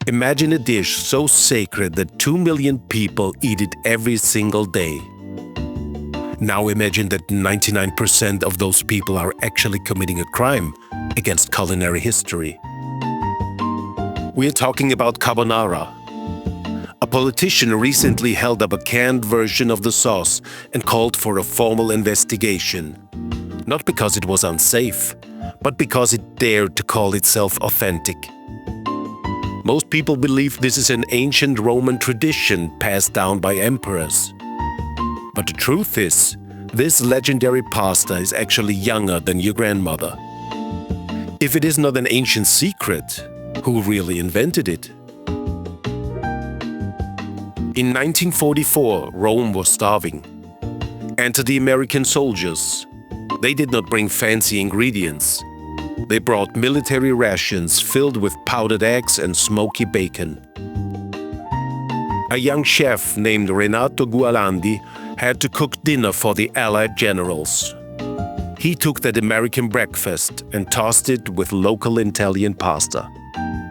Imagine a dish so sacred that 2 million people eat it every single day. Now imagine that 99% of those people are actually committing a crime against culinary history. We are talking about carbonara. A politician recently held up a canned version of the sauce and called for a formal investigation. Not because it was unsafe, but because it dared to call itself authentic. Most people believe this is an ancient Roman tradition passed down by emperors. But the truth is, this legendary pasta is actually younger than your grandmother. If it is not an ancient secret, who really invented it? In 1944, Rome was starving. Enter the American soldiers. They did not bring fancy ingredients. They brought military rations filled with powdered eggs and smoky bacon. A young chef named Renato Gualandi had to cook dinner for the Allied generals. He took that American breakfast and tossed it with local Italian pasta.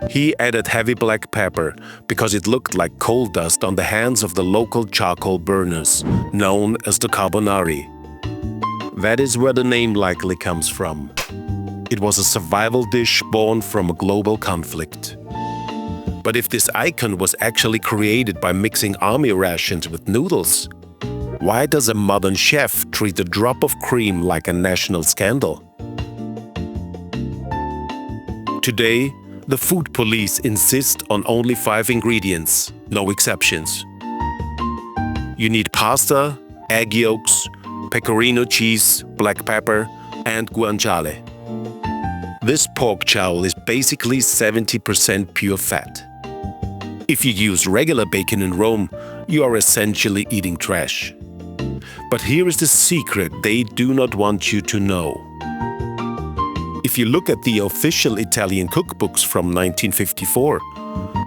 He added heavy black pepper because it looked like coal dust on the hands of the local charcoal burners, known as the carbonari. That is where the name likely comes from. It was a survival dish born from a global conflict. But if this icon was actually created by mixing army rations with noodles, why does a modern chef treat a drop of cream like a national scandal? Today, the food police insist on only 5 ingredients, no exceptions. You need pasta, egg yolks, pecorino cheese, black pepper, and guanciale. This pork jowl is basically 70% pure fat. If you use regular bacon in Rome, you are essentially eating trash. But here is the secret they do not want you to know. If you look at the official Italian cookbooks from 1954,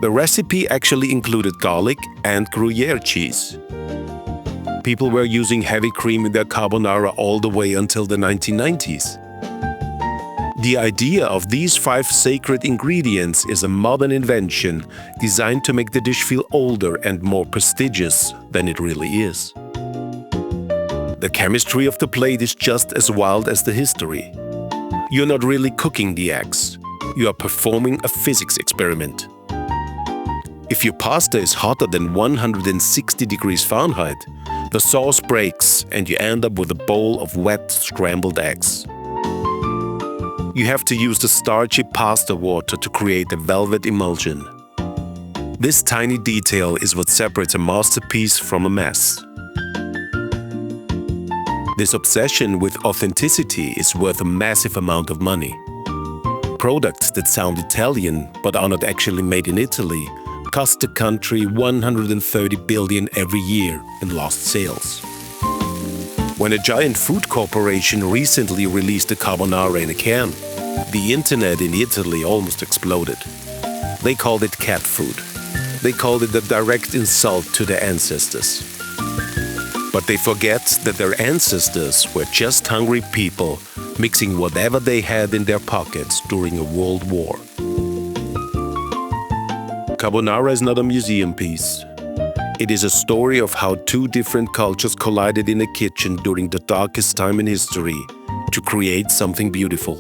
the recipe actually included garlic and Gruyere cheese. People were using heavy cream in their carbonara all the way until the 1990s. The idea of these 5 sacred ingredients is a modern invention designed to make the dish feel older and more prestigious than it really is. The chemistry of the plate is just as wild as the history. You're not really cooking the eggs. You are performing a physics experiment. If your pasta is hotter than 160 degrees Fahrenheit, the sauce breaks and you end up with a bowl of wet scrambled eggs. You have to use the starchy pasta water to create a velvet emulsion. This tiny detail is what separates a masterpiece from a mess. This obsession with authenticity is worth a massive amount of money. Products that sound Italian but are not actually made in Italy cost the country 130 billion every year in lost sales. When a giant food corporation recently released a carbonara in a can, the internet in Italy almost exploded. They called it cat food. They called it a direct insult to their ancestors. But they forget that their ancestors were just hungry people mixing whatever they had in their pockets during a world war. Carbonara is not a museum piece. It is a story of how 2 different cultures collided in a kitchen during the darkest time in history to create something beautiful.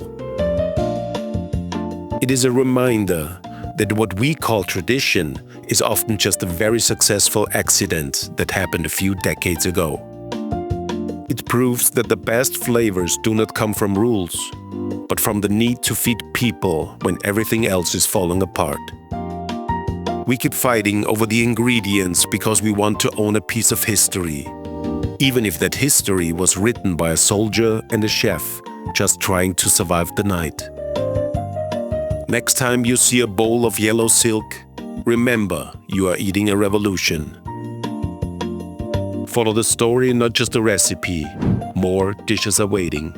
It is a reminder that what we call tradition is often just a very successful accident that happened a few decades ago. It proves that the best flavors do not come from rules, but from the need to feed people when everything else is falling apart. We keep fighting over the ingredients because we want to own a piece of history, even if that history was written by a soldier and a chef just trying to survive the night. Next time you see a bowl of yellow silk, remember you are eating a revolution. Follow the story, not just the recipe. More dishes are waiting.